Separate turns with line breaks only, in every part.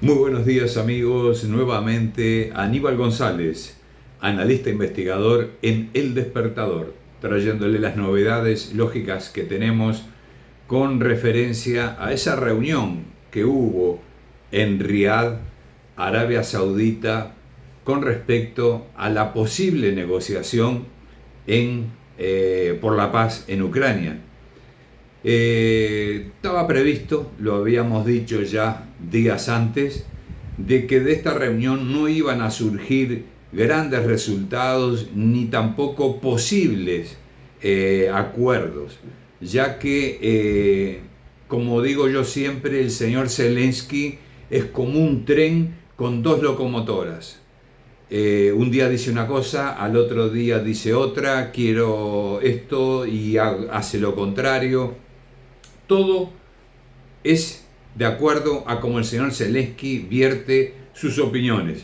Muy buenos días amigos, nuevamente Aníbal González, analista investigador en El Despertador, trayéndole las novedades lógicas que tenemos con referencia a esa reunión que hubo en Riad, Arabia Saudita, con respecto a la posible negociación por la paz en Ucrania. Estaba previsto, lo habíamos dicho ya días antes, de que de esta reunión no iban a surgir grandes resultados ni tampoco posibles acuerdos, ya que, como digo yo siempre, el señor Zelensky es como un tren con dos locomotoras. Un día dice una cosa, al otro día dice otra, quiero esto y hace lo contrario. Todo es de acuerdo a cómo el señor Zelensky vierte sus opiniones.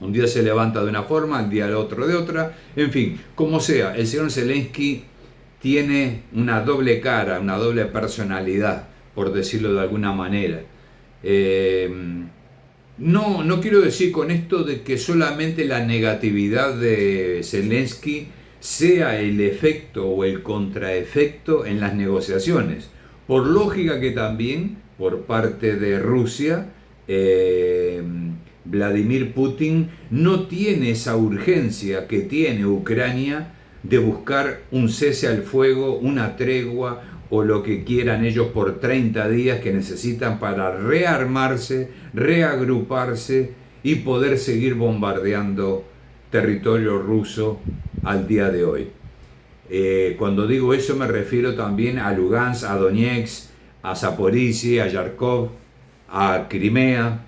Un día se levanta de una forma, al día del otro de otra. En fin, como sea, el señor Zelensky tiene una doble cara, una doble personalidad, por decirlo de alguna manera. No quiero decir con esto de que solamente la negatividad de Zelensky sea el efecto o el contraefecto en las negociaciones. Por lógica que también por parte de Rusia, Vladimir Putin no tiene esa urgencia que tiene Ucrania de buscar un cese al fuego, una tregua o lo que quieran ellos por 30 días que necesitan para rearmarse, reagruparse y poder seguir bombardeando territorio ruso al día de hoy. Cuando digo eso me refiero también a Lugansk, a Donetsk, a Zaporizhia, a Kharkov, a Crimea,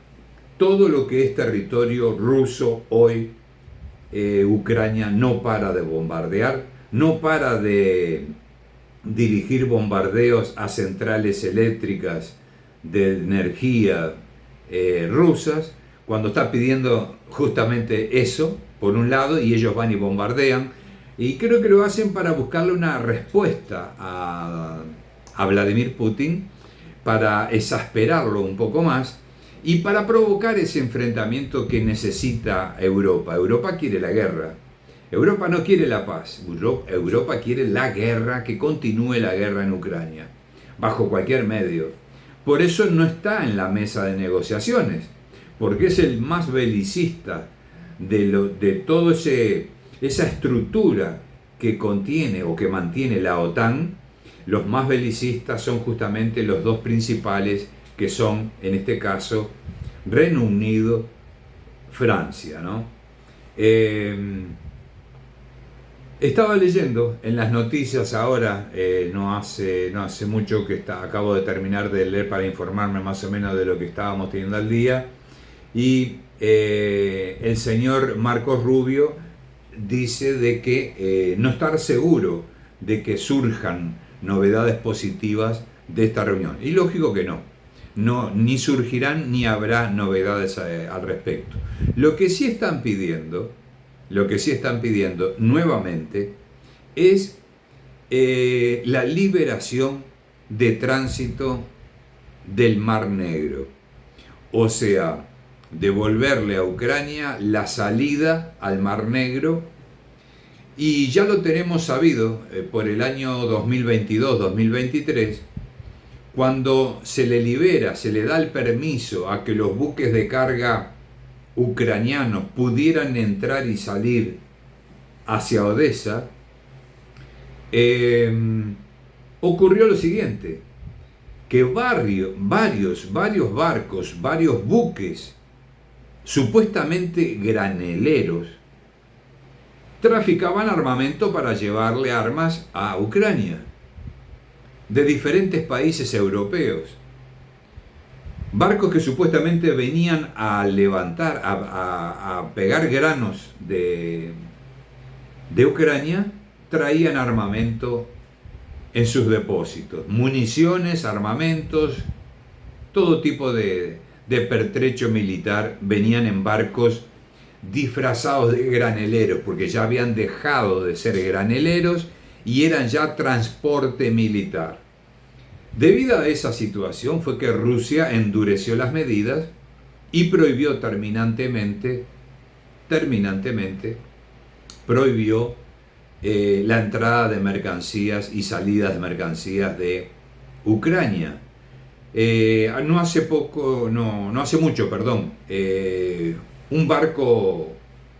todo lo que es territorio ruso hoy. Ucrania no para de bombardear, no para de dirigir bombardeos a centrales eléctricas de energía rusas, cuando está pidiendo justamente eso, por un lado, y ellos van y bombardean. Y creo que lo hacen para buscarle una respuesta a Vladimir Putin, para exasperarlo un poco más y para provocar ese enfrentamiento que necesita Europa. Europa quiere la guerra. Europa no quiere la paz. Europa quiere la guerra, que continúe la guerra en Ucrania, bajo cualquier medio. Por eso no está en la mesa de negociaciones, porque es el más belicista de todo esa estructura que contiene o que mantiene la OTAN. Los más belicistas son justamente los dos principales, que son, en este caso, Reino Unido, Francia, ¿no? Estaba leyendo en las noticias ahora, no hace mucho que acabo de terminar de leer para informarme más o menos de lo que estábamos teniendo al día, y el señor Marcos Rubio dice de que no estar seguro de que surjan novedades positivas de esta reunión. Y lógico que no, ni surgirán ni habrá novedades al respecto. Lo que sí están pidiendo nuevamente es la liberación de tránsito del Mar Negro. O sea, devolverle a Ucrania la salida al Mar Negro. Y ya lo tenemos sabido por el año 2022-2023, cuando se le libera, se le da el permiso a que los buques de carga ucranianos pudieran entrar y salir hacia Odessa. Ocurrió lo siguiente, que varios barcos, varios buques supuestamente graneleros traficaban armamento para llevarle armas a Ucrania de diferentes países europeos. Barcos que supuestamente venían a levantar, a pegar granos de Ucrania, traían armamento en sus depósitos, municiones, armamentos, todo tipo de pertrecho militar venían en barcos disfrazados de graneleros, porque ya habían dejado de ser graneleros y eran ya transporte militar. Debido a esa situación fue que Rusia endureció las medidas y prohibió terminantemente prohibió la entrada de mercancías y salidas de mercancías de Ucrania. No hace mucho, un barco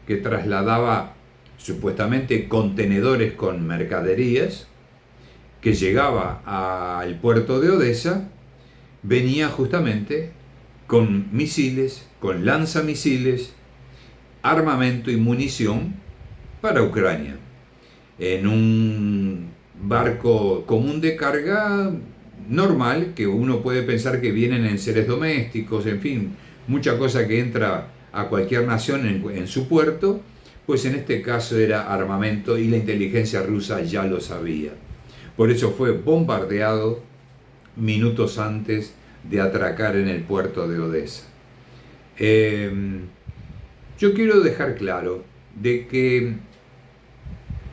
que trasladaba supuestamente contenedores con mercaderías que llegaba al puerto de Odessa, venía justamente con misiles, con lanzamisiles, armamento y munición para Ucrania. En un barco común de carga normal, que uno puede pensar que vienen en seres domésticos, en fin, mucha cosa que entra a cualquier nación en su puerto, pues en este caso era armamento y la inteligencia rusa ya lo sabía. Por eso fue bombardeado minutos antes de atracar en el puerto de Odessa. Yo quiero dejar claro de que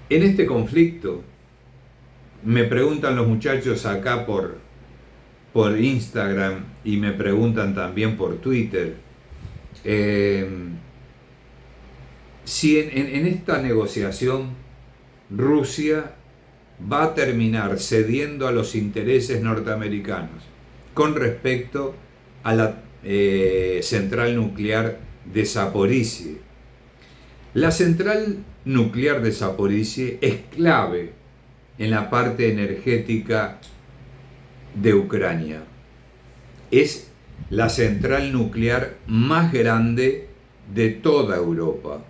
en este conflicto, me preguntan los muchachos acá por Instagram y me preguntan también por Twitter, si en esta negociación Rusia va a terminar cediendo a los intereses norteamericanos con respecto a la central nuclear de Zaporizhia. La central nuclear de Zaporizhia es clave en la parte energética de Ucrania. Es la central nuclear más grande de toda Europa.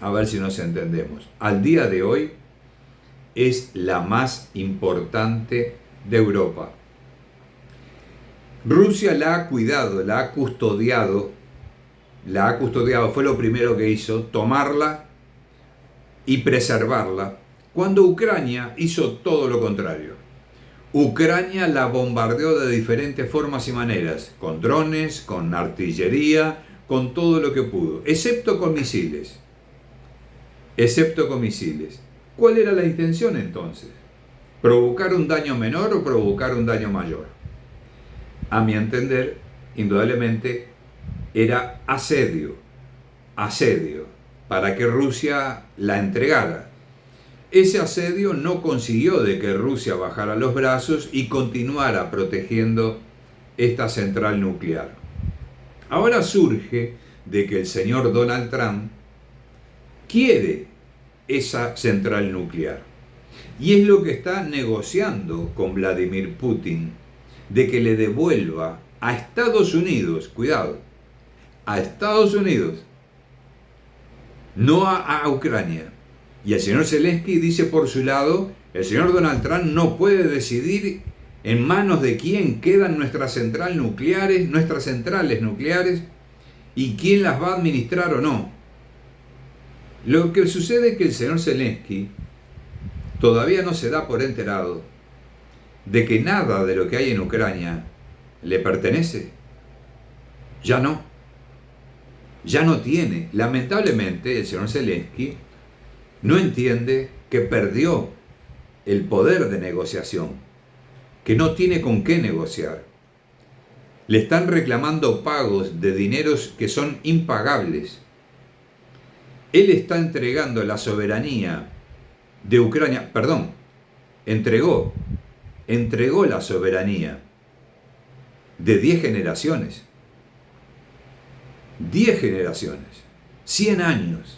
A ver si nos entendemos. Al día de hoy es la más importante de Europa. Rusia la ha cuidado, la ha custodiado, fue lo primero que hizo, tomarla y preservarla, cuando Ucrania hizo todo lo contrario. Ucrania la bombardeó de diferentes formas y maneras, con drones, con artillería, con todo lo que pudo, excepto con misiles. ¿Cuál era la intención entonces? ¿Provocar un daño menor o provocar un daño mayor? A mi entender, indudablemente, era asedio, para que Rusia la entregara. Ese asedio no consiguió de que Rusia bajara los brazos y continuara protegiendo esta central nuclear. Ahora surge de que el señor Donald Trump quiere esa central nuclear. Y es lo que está negociando con Vladimir Putin, de que le devuelva a Estados Unidos, cuidado, a Estados Unidos, no a Ucrania. Y el señor Zelensky dice por su lado, el señor Donald Trump no puede decidir en manos de quién quedan nuestras centrales nucleares y quién las va a administrar o no. Lo que sucede es que el señor Zelensky todavía no se da por enterado de que nada de lo que hay en Ucrania le pertenece. Ya no tiene. Lamentablemente el señor Zelensky no entiende que perdió el poder de negociación, que no tiene con qué negociar. Le están reclamando pagos de dineros que son impagables. Él está entregando la soberanía de Ucrania, entregó la soberanía de 10 generaciones. 100 años,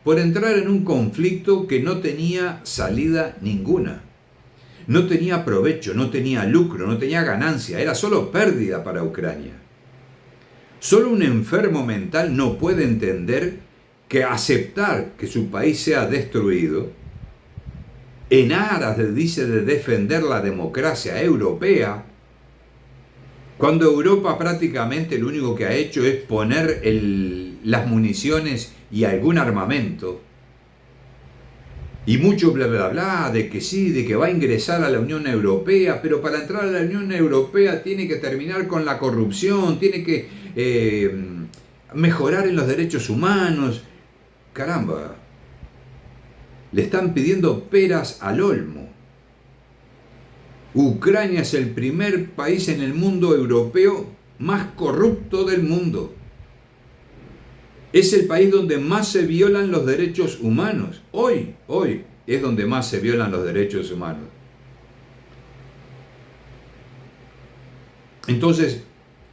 por entrar en un conflicto que no tenía salida ninguna. No tenía provecho, no tenía lucro, no tenía ganancia, era solo pérdida para Ucrania. Solo un enfermo mental no puede entender que aceptar que su país sea destruido, en aras de defender la democracia europea, cuando Europa prácticamente lo único que ha hecho es poner las municiones y algún armamento, y mucho bla bla bla, de que sí, de que va a ingresar a la Unión Europea, pero para entrar a la Unión Europea tiene que terminar con la corrupción, tiene que mejorar en los derechos humanos. Caramba, le están pidiendo peras al olmo. Ucrania es el primer país en el mundo europeo más corrupto del mundo. Es el país donde más se violan los derechos humanos. Hoy es donde más se violan los derechos humanos. Entonces,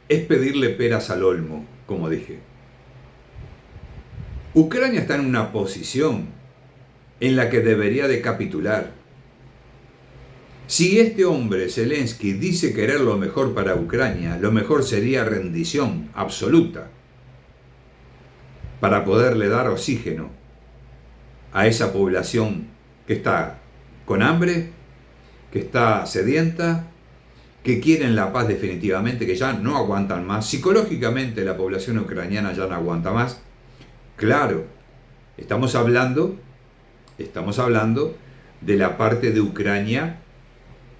es pedirle peras al olmo, como dije. Ucrania está en una posición en la que debería de capitular. Si este hombre, Zelensky, dice querer lo mejor para Ucrania, lo mejor sería rendición absoluta para poderle dar oxígeno a esa población que está con hambre, que está sedienta, que quieren la paz definitivamente, que ya no aguantan más. Psicológicamente la población ucraniana ya no aguanta más. Claro, estamos hablando de la parte de Ucrania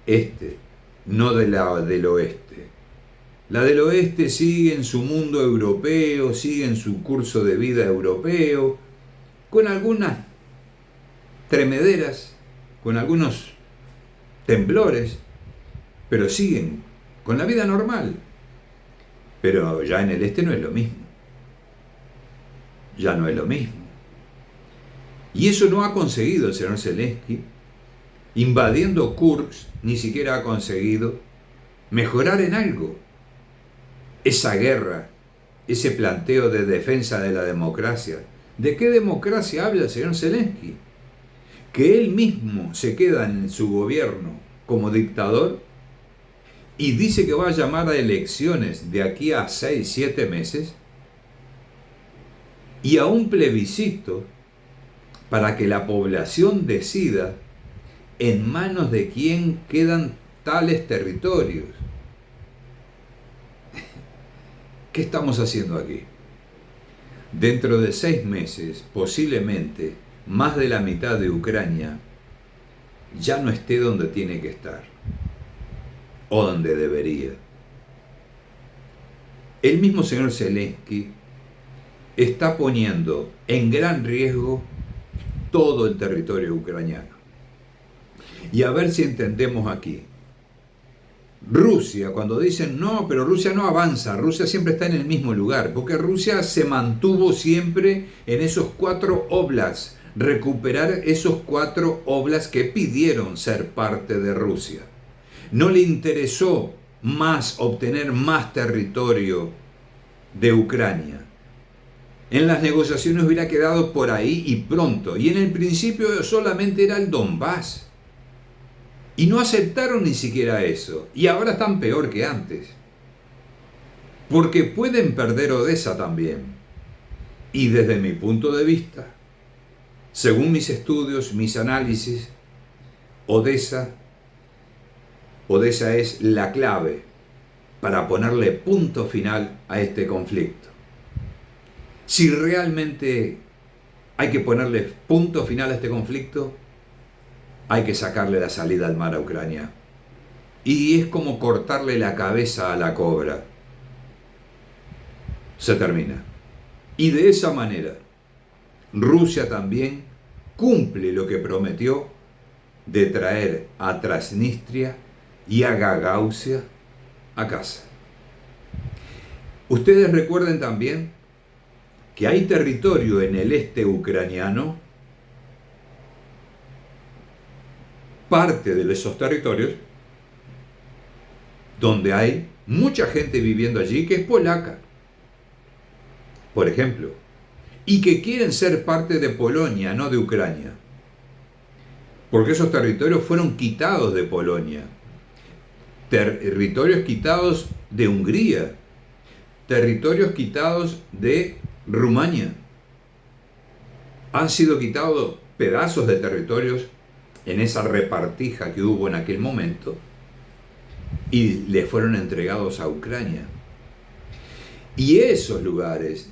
este, no de la del oeste. La del oeste sigue en su mundo europeo, sigue en su curso de vida europeo, con algunas tremederas, con algunos temblores, pero siguen con la vida normal. Pero ya en el este no es lo mismo. Ya no es lo mismo. Y eso no ha conseguido el señor Zelensky. Invadiendo Kursk, ni siquiera ha conseguido mejorar en algo esa guerra, ese planteo de defensa de la democracia. ¿De qué democracia habla el señor Zelensky? Que él mismo se queda en su gobierno como dictador y dice que va a llamar a elecciones de aquí a 6-7 meses y a un plebiscito para que la población decida en manos de quién quedan tales territorios. ¿Qué estamos haciendo aquí? Dentro de 6 meses, posiblemente, más de la mitad de Ucrania ya no esté donde tiene que estar, o donde debería. El mismo señor Zelensky está poniendo en gran riesgo todo el territorio ucraniano. Y a ver si entendemos aquí. Rusia, cuando dicen no, pero Rusia no avanza, Rusia siempre está en el mismo lugar, porque Rusia se mantuvo siempre en esos 4 oblasts, recuperar esos 4 oblasts que pidieron ser parte de Rusia. No le interesó más obtener más territorio de Ucrania. En las negociaciones hubiera quedado por ahí y pronto, y en el principio solamente era el Donbass. Y no aceptaron ni siquiera eso. Y ahora están peor que antes. Porque pueden perder Odessa también. Y desde mi punto de vista, según mis estudios, mis análisis, Odessa es la clave para ponerle punto final a este conflicto. Si realmente hay que ponerle punto final a este conflicto, hay que sacarle la salida al mar a Ucrania. Y es como cortarle la cabeza a la cobra. Se termina. Y de esa manera, Rusia también cumple lo que prometió de traer a Transnistria y a Gagaucia a casa. Ustedes recuerden también que hay territorio en el este ucraniano, parte de esos territorios, donde hay mucha gente viviendo allí que es polaca, por ejemplo, y que quieren ser parte de Polonia, no de Ucrania, porque esos territorios fueron quitados de Polonia, territorios quitados de Hungría, territorios quitados de Rumania, han sido quitados pedazos de territorios en esa repartija que hubo en aquel momento y le fueron entregados a Ucrania. Y esos lugares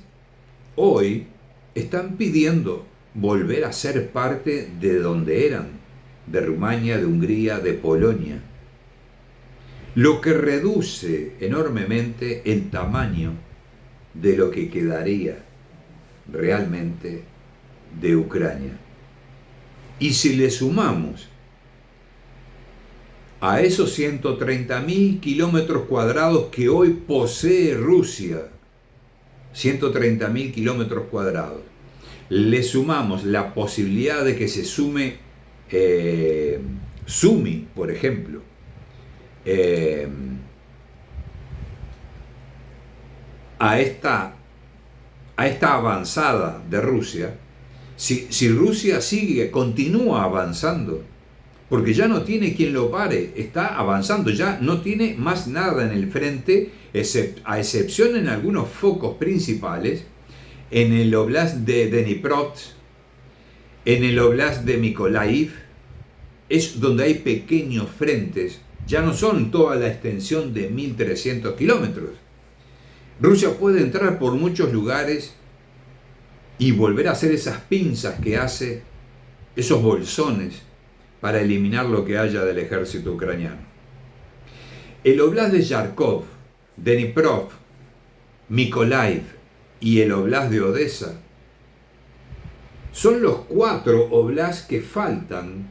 hoy están pidiendo volver a ser parte de donde eran, de Rumania, de Hungría, de Polonia, lo que reduce enormemente el tamaño de lo que quedaría realmente de Ucrania. Y si le sumamos a esos 130.000 kilómetros cuadrados que hoy posee Rusia, 130.000 kilómetros cuadrados, le sumamos la posibilidad de que se sume Sumi, por ejemplo, a esta avanzada de Rusia. Si Rusia continúa avanzando, porque ya no tiene quien lo pare, está avanzando, ya no tiene más nada en el frente, a excepción en algunos focos principales, en el Oblast de Dnipropetrovsk, en el Oblast de Mykolaiv, es donde hay pequeños frentes, ya no son toda la extensión de 1.300 kilómetros. Rusia puede entrar por muchos lugares y volver a hacer esas pinzas que hace, esos bolsones, para eliminar lo que haya del ejército ucraniano. El Oblast de Kharkov, Dnipropetrovsk, Mykolaiv y el Oblast de Odessa son los 4 oblasts que faltan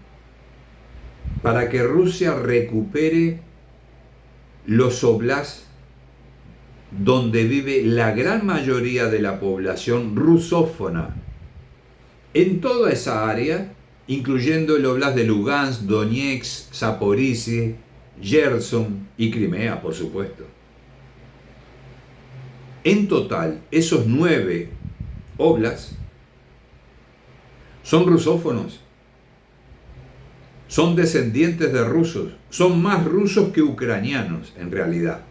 para que Rusia recupere los oblasts donde vive la gran mayoría de la población rusófona. En toda esa área, incluyendo el Oblast de Lugansk, Donetsk, Zaporizhia, Gerson y Crimea, por supuesto. En total, esos 9 oblasts son rusófonos, son descendientes de rusos, son más rusos que ucranianos en realidad.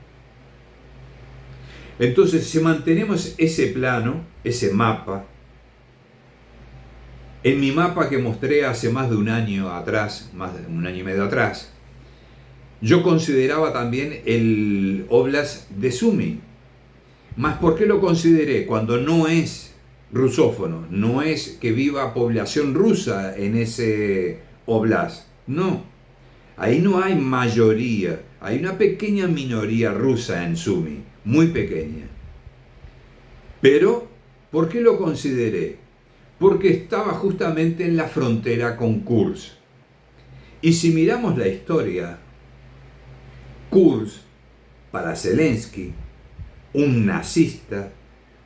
Entonces, si mantenemos ese plano, ese mapa, en mi mapa que mostré hace más de un año atrás, más de un año y medio atrás, yo consideraba también el Oblast de Sumi. ¿Mas por qué lo consideré? Cuando no es rusófono, no es que viva población rusa en ese Oblast. No, ahí no hay mayoría, hay una pequeña minoría rusa en Sumi, muy pequeña. Pero, ¿por qué lo consideré? Porque estaba justamente en la frontera con Kursk. Y si miramos la historia, Kursk, para Zelensky, un nazista,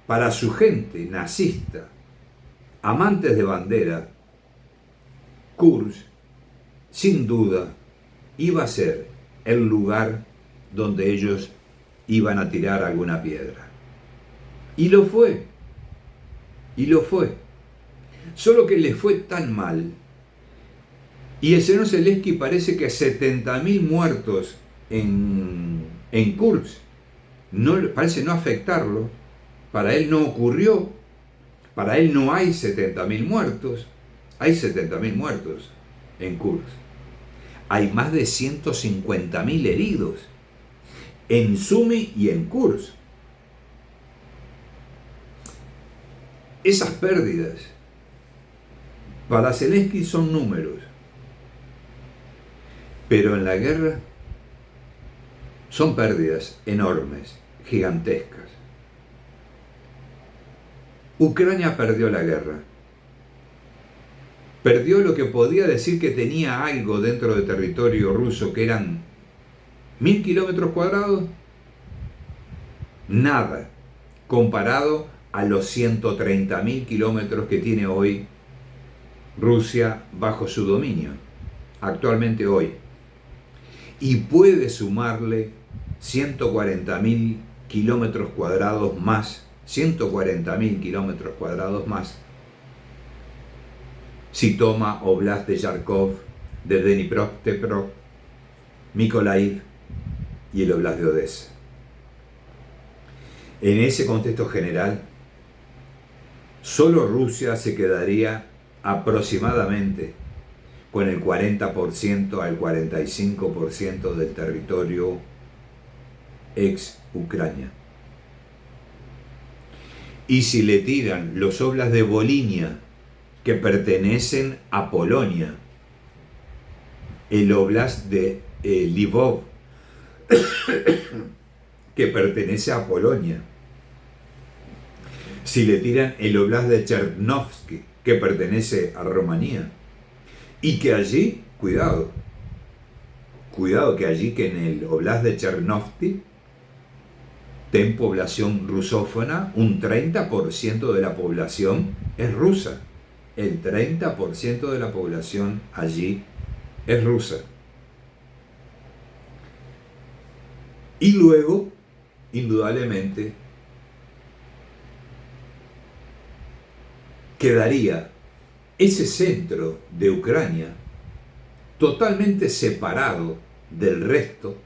para su gente nazista, amantes de bandera, Kursk, sin duda, iba a ser el lugar donde ellos iban a tirar alguna piedra. Y lo fue. Y lo fue. Solo que les fue tan mal. Y el señor Zelensky parece que 70.000 muertos en Kursk parece no afectarlo. Para él no ocurrió. Para él no hay 70.000 muertos. Hay 70.000 muertos en Kursk. Hay más de 150.000 heridos en Sumi y en Kursk. Esas pérdidas para Zelensky son números, pero en la guerra son pérdidas enormes, gigantescas. Ucrania perdió la guerra. Perdió lo que podía decir que tenía algo dentro del territorio ruso, que eran 1.000 kilómetros cuadrados. Nada comparado a los 130.000 kilómetros que tiene hoy Rusia bajo su dominio, actualmente hoy. Y puede sumarle 140.000 kilómetros cuadrados más, 140.000 kilómetros cuadrados más, si toma Oblast de Kharkov, de Dnipropetrovsk, Mykolaiv y el Oblast de Odessa. En ese contexto general, solo Rusia se quedaría aproximadamente con el 40% al 45% del territorio ex-Ucrania. Y si le tiran los Oblast de Volinia, que pertenecen a Polonia, el Oblast de Lvov, que pertenece a Polonia, si le tiran el Oblast de Chernovsky, que pertenece a Rumanía, y que allí, cuidado, Cuidado que allí, que en el Oblast de Chernovtsi, ten población rusófona, un 30% de la población es rusa. El 30% de la población allí es rusa. Y luego, indudablemente, quedaría ese centro de Ucrania totalmente separado del resto,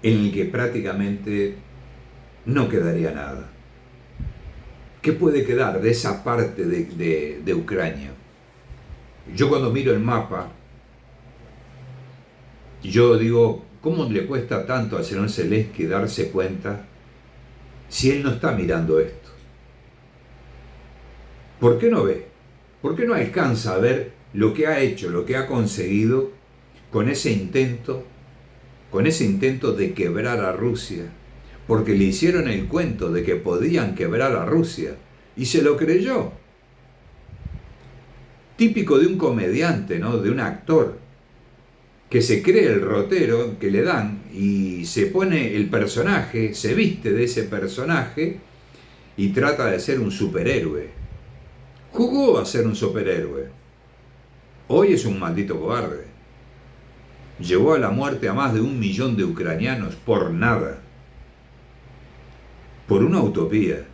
en el que prácticamente no quedaría nada. ¿Qué puede quedar de esa parte de Ucrania? Yo cuando miro el mapa, yo digo, ¿cómo le cuesta tanto al señor Zelensky darse cuenta si él no está mirando esto? ¿Por qué no ve? ¿Por qué no alcanza a ver lo que ha hecho, lo que ha conseguido con ese intento de quebrar a Rusia? Porque le hicieron el cuento de que podían quebrar a Rusia y se lo creyó. Típico de un comediante, ¿no? De un actor que se cree el rotero que le dan y se pone el personaje, se viste de ese personaje y trata de ser un superhéroe. Jugó a ser un superhéroe. Hoy es un maldito cobarde. Llevó a la muerte a más de 1 millón de ucranianos por nada. Por una utopía.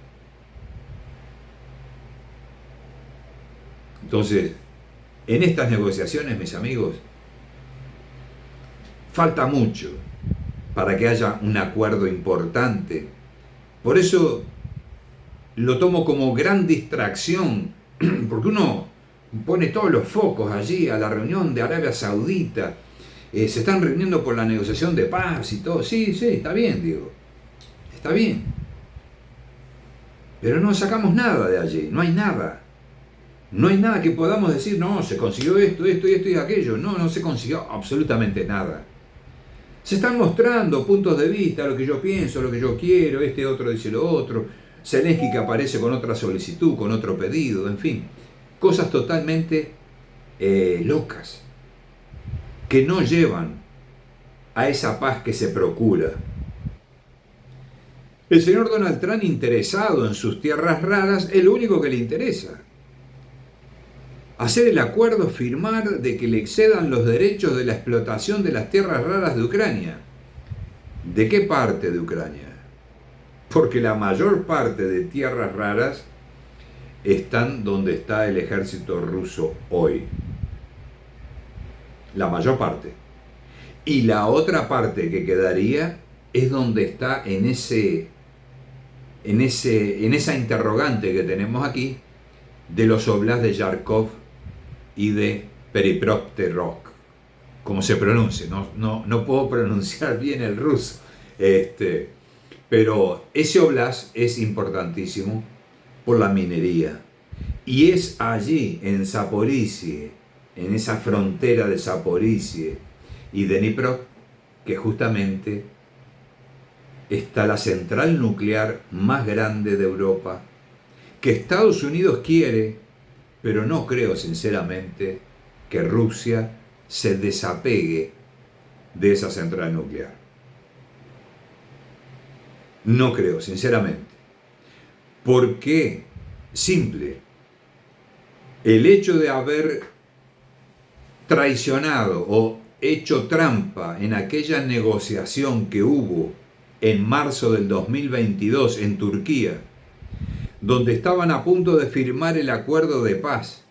Entonces, en estas negociaciones, mis amigos, falta mucho para que haya un acuerdo importante. Por eso lo tomo como gran distracción, porque uno pone todos los focos allí a la reunión de Arabia Saudita, se están reuniendo por la negociación de paz y todo. Sí, está bien, digo, está bien. Pero no sacamos nada de allí, no hay nada. No hay nada que podamos decir, no, se consiguió esto y aquello. No se consiguió absolutamente nada. Se están mostrando puntos de vista, lo que yo pienso, lo que yo quiero, este otro dice lo otro, Zelensky que aparece con otra solicitud, con otro pedido, en fin, cosas totalmente locas, que no llevan a esa paz que se procura. El señor Donald Trump, interesado en sus tierras raras, es lo único que le interesa. Hacer el acuerdo, firmar de que le excedan los derechos de la explotación de las tierras raras de Ucrania. ¿De qué parte de Ucrania? Porque la mayor parte de tierras raras están donde está el ejército ruso hoy. La mayor parte. Y la otra parte que quedaría es donde está en esa interrogante que tenemos aquí de los oblasts de Yarkov y de Peripropterok, como se pronuncia, no puedo pronunciar bien el ruso, pero ese oblast es importantísimo por la minería, y es allí en Zaporizhia, en esa frontera de Zaporizhia y de Dnipro, que justamente está la central nuclear más grande de Europa, que Estados Unidos quiere, pero no creo sinceramente que Rusia se desapegue de esa central nuclear. No creo, sinceramente. ¿Por qué? Simple. El hecho de haber traicionado o hecho trampa en aquella negociación que hubo en marzo del 2022 en Turquía, donde estaban a punto de firmar el acuerdo de paz,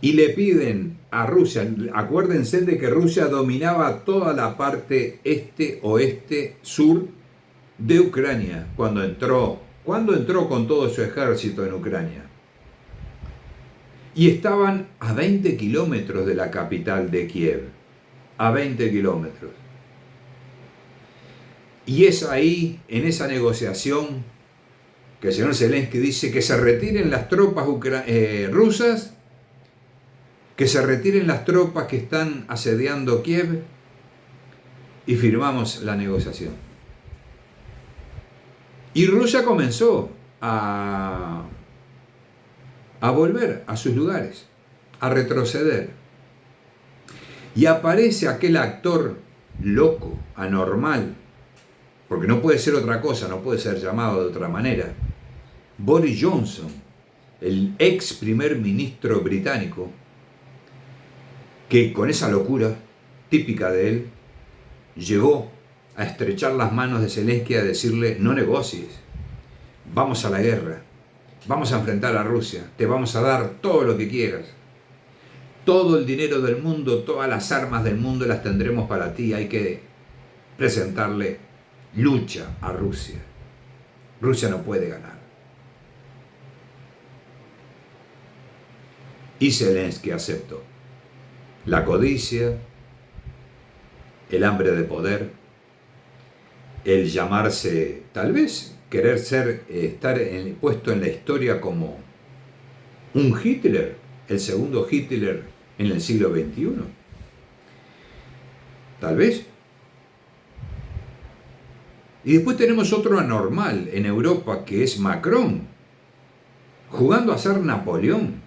y le piden a Rusia, acuérdense de que Rusia dominaba toda la parte este, oeste, sur de Ucrania cuando entró con todo su ejército en Ucrania. Y estaban a 20 kilómetros de la capital de Kiev, a 20 kilómetros. Y es ahí, en esa negociación, que el señor Zelensky dice que se retiren las tropas rusas, que se retiren las tropas que están asediando Kiev, y firmamos la negociación. Y Rusia comenzó a volver a sus lugares, a retroceder. Y aparece aquel actor loco, anormal, porque no puede ser otra cosa, no puede ser llamado de otra manera, Boris Johnson, el ex primer ministro británico, que con esa locura típica de él, llegó a estrechar las manos de Zelensky y a decirle: no negocies, vamos a la guerra, vamos a enfrentar a Rusia, te vamos a dar todo lo que quieras, todo el dinero del mundo, todas las armas del mundo las tendremos para ti, hay que presentarle lucha a Rusia. Rusia no puede ganar. Y Zelensky aceptó. La codicia, el hambre de poder, el llamarse, tal vez querer ser, estar puesto en la historia como un Hitler, el segundo Hitler en el siglo XXI. Tal vez. Y después tenemos otro anormal en Europa, que es Macron, jugando a ser Napoleón,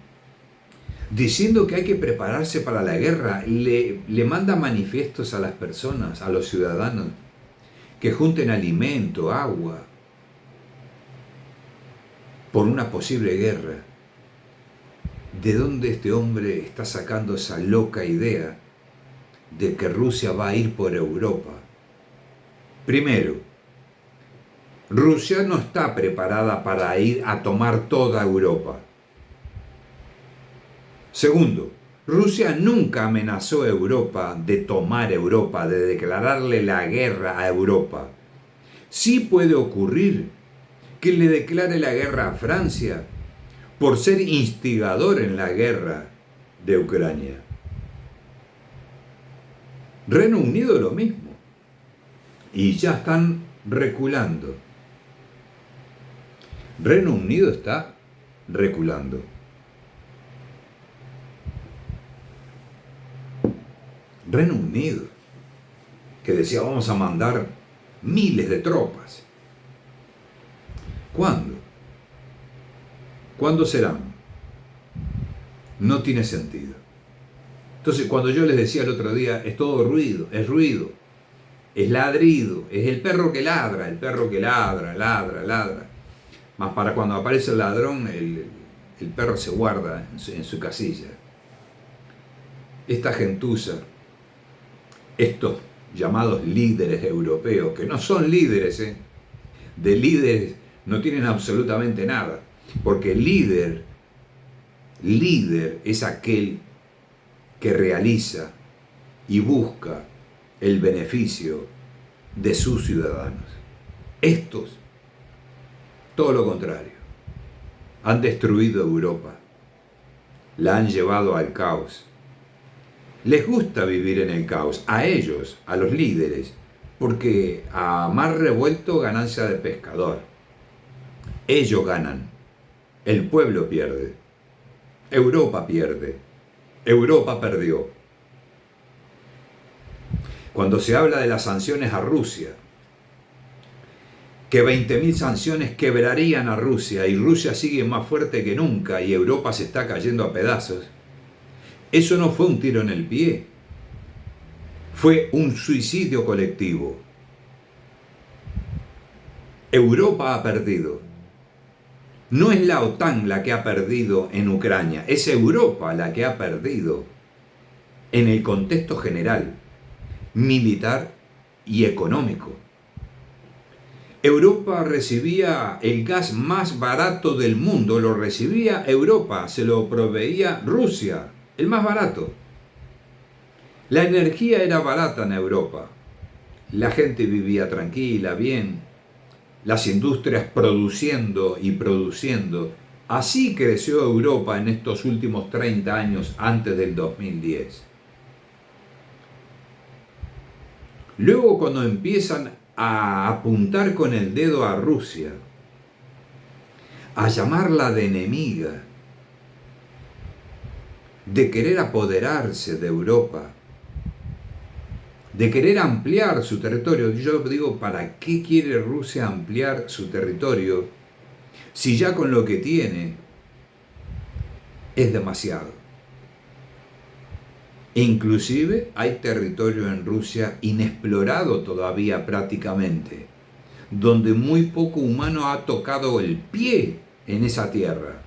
diciendo que hay que prepararse para la guerra. Le manda manifiestos a las personas, a los ciudadanos, que junten alimento, agua, por una posible guerra. ¿De dónde este hombre está sacando esa loca idea de que Rusia va a ir por Europa? Primero, Rusia no está preparada para ir a tomar toda Europa. Segundo, Rusia nunca amenazó a Europa de tomar Europa, de declararle la guerra a Europa. Sí puede ocurrir que le declare la guerra a Francia por ser instigador en la guerra de Ucrania. Reino Unido lo mismo. Y ya están reculando. Reino Unido está reculando. Reino Unido, que decía: vamos a mandar miles de tropas. ¿Cuándo? ¿Cuándo serán? No tiene sentido. Entonces, cuando yo les decía el otro día, es todo ruido, es ladrido, es el perro que ladra, ladra. Más para cuando aparece el ladrón, el perro se guarda en su casilla. Esta gentuza, estos llamados líderes europeos, que no son líderes, de líderes no tienen absolutamente nada, porque líder es aquel que realiza y busca el beneficio de sus ciudadanos. Estos, todo lo contrario, han destruido Europa, la han llevado al caos. Les gusta vivir en el caos, a ellos, a los líderes, porque a mar revuelto ganancia de pescador. Ellos ganan, el pueblo pierde, Europa pierde, Europa perdió. Cuando se habla de las sanciones a Rusia, que 20.000 sanciones quebrarían a Rusia y Rusia sigue más fuerte que nunca y Europa se está cayendo a pedazos, eso no fue un tiro en el pie, fue un suicidio colectivo. Europa ha perdido. No es la OTAN la que ha perdido en Ucrania, es Europa la que ha perdido en el contexto general, militar y económico. Europa recibía el gas más barato del mundo, lo recibía Europa, se lo proveía Rusia, el más barato. La energía era barata en Europa, la gente vivía tranquila, bien, las industrias produciendo y produciendo. Así creció Europa en estos últimos 30 años antes del 2010. Luego, cuando empiezan a apuntar con el dedo a Rusia, a llamarla de enemiga, de querer apoderarse de Europa, de querer ampliar su territorio. Yo digo, ¿para qué quiere Rusia ampliar su territorio si ya con lo que tiene es demasiado? E inclusive hay territorio en Rusia inexplorado todavía prácticamente, donde muy poco humano ha tocado el pie en esa tierra.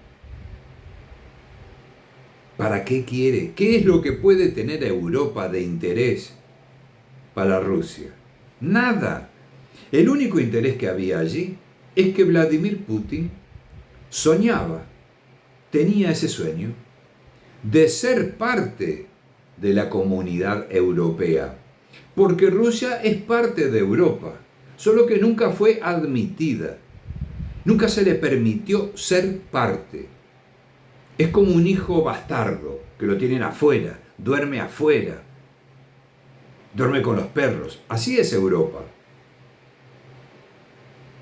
¿Para qué quiere? ¿Qué es lo que puede tener Europa de interés para Rusia? Nada. El único interés que había allí es que Vladimir Putin soñaba, tenía ese sueño de ser parte de la comunidad europea, porque Rusia es parte de Europa, solo que nunca fue admitida, nunca se le permitió ser parte. Es como un hijo bastardo que lo tienen afuera, duerme con los perros. Así es Europa.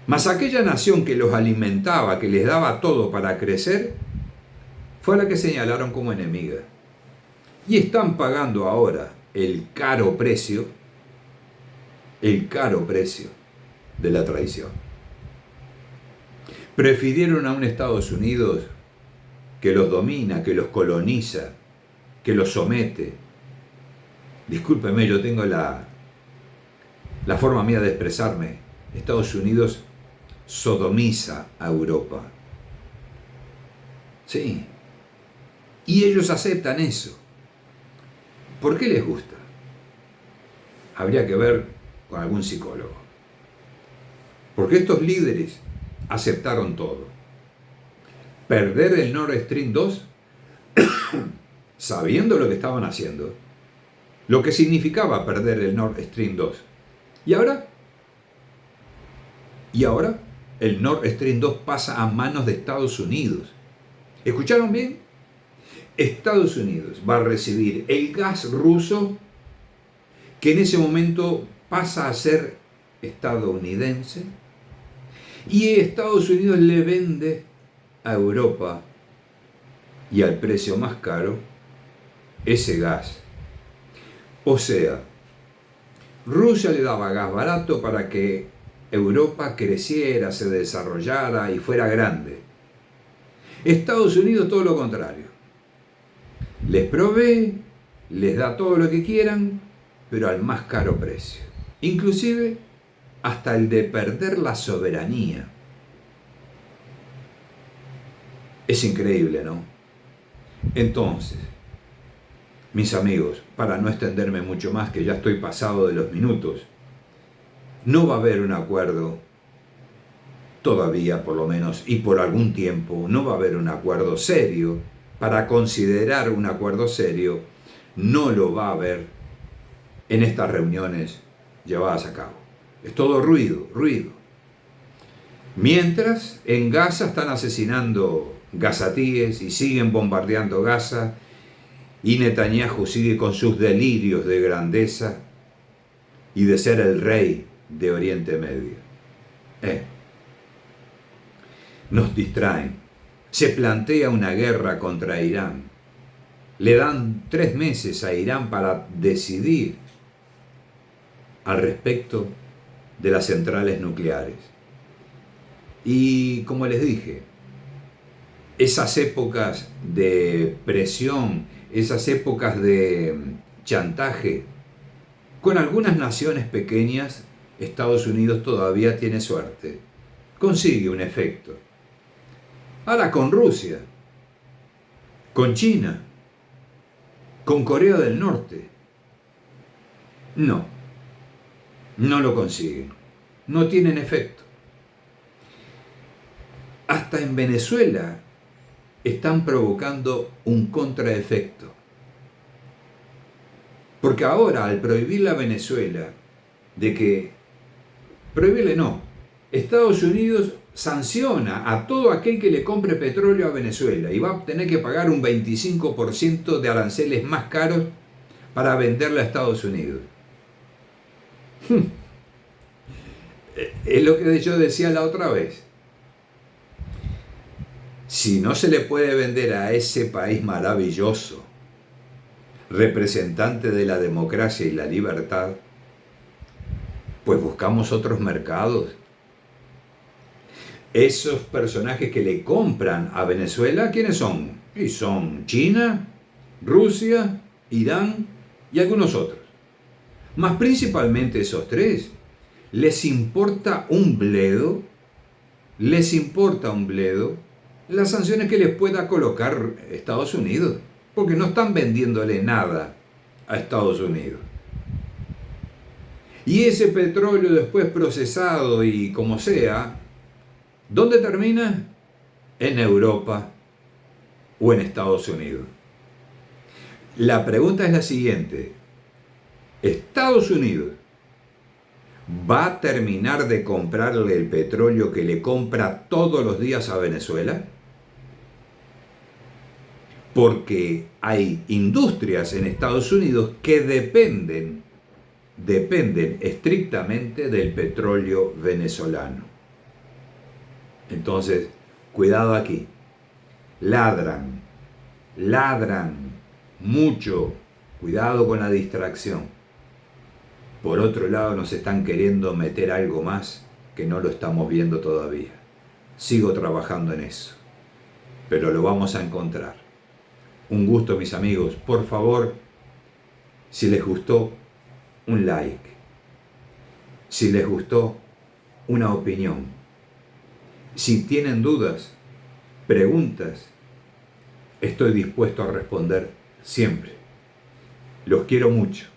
Mas aquella nación que los alimentaba, que les daba todo para crecer, fue la que señalaron como enemiga. Y están pagando ahora el caro precio de la traición. Prefirieron a un Estados Unidos que los domina, que los coloniza, que los somete. Discúlpeme, yo tengo la forma mía de expresarme. Estados Unidos sodomiza a Europa. Sí. Y ellos aceptan eso. ¿Por qué les gusta? Habría que ver con algún psicólogo. Porque estos líderes aceptaron todo. Perder el Nord Stream 2, sabiendo lo que estaban haciendo, lo que significaba perder el Nord Stream 2. ¿Y ahora? El Nord Stream 2 pasa a manos de Estados Unidos. ¿Escucharon bien? Estados Unidos va a recibir el gas ruso, que en ese momento pasa a ser estadounidense, y Estados Unidos le vende a Europa, y al precio más caro, ese gas. O sea, Rusia le daba gas barato para que Europa creciera, se desarrollara y fuera grande. Estados Unidos todo lo contrario. Les provee, les da todo lo que quieran, pero al más caro precio. Inclusive hasta el de perder la soberanía. Es increíble, ¿no? Entonces, mis amigos, para no extenderme mucho más, que ya estoy pasado de los minutos, no va a haber un acuerdo, todavía por lo menos, y por algún tiempo, no va a haber un acuerdo serio. Para considerar un acuerdo serio, no lo va a haber en estas reuniones llevadas a cabo. Es todo ruido. Mientras, en Gaza están asesinando gazatíes y siguen bombardeando Gaza, y Netanyahu sigue con sus delirios de grandeza y de ser el rey de Oriente Medio. Nos distraen. Se plantea una guerra contra Irán. Le dan 3 meses a Irán para decidir al respecto de las centrales nucleares. Y como les dije, esas épocas de presión, esas épocas de chantaje, con algunas naciones pequeñas, Estados Unidos todavía tiene suerte. Consigue un efecto. Ahora con Rusia, con China, con Corea del Norte, no lo consiguen, no tienen efecto. Hasta en Venezuela están provocando un contraefecto. Porque ahora, al prohibirle a Venezuela Estados Unidos sanciona a todo aquel que le compre petróleo a Venezuela y va a tener que pagar un 25% de aranceles más caros para venderle a Estados Unidos. Es lo que yo decía la otra vez. Si no se le puede vender a ese país maravilloso, representante de la democracia y la libertad, pues buscamos otros mercados. Esos personajes que le compran a Venezuela, ¿quiénes son? Y son China, Rusia, Irán y algunos otros. Más principalmente esos tres. Les importa un bledo las sanciones que les pueda colocar Estados Unidos, porque no están vendiéndole nada a Estados Unidos. Y ese petróleo después procesado y como sea, ¿dónde termina? En Europa o en Estados Unidos. La pregunta es la siguiente: ¿Estados Unidos va a terminar de comprarle el petróleo que le compra todos los días a Venezuela? Porque hay industrias en Estados Unidos que dependen estrictamente del petróleo venezolano. Entonces, cuidado aquí. Ladran mucho. Cuidado con la distracción. Por otro lado, nos están queriendo meter algo más que no lo estamos viendo todavía. Sigo trabajando en eso, pero lo vamos a encontrar. Un gusto, mis amigos. Por favor, si les gustó, un like. Si les gustó, una opinión. Si tienen dudas, preguntas, estoy dispuesto a responder siempre. Los quiero mucho.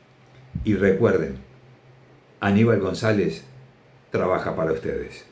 Y recuerden, Aníbal González trabaja para ustedes.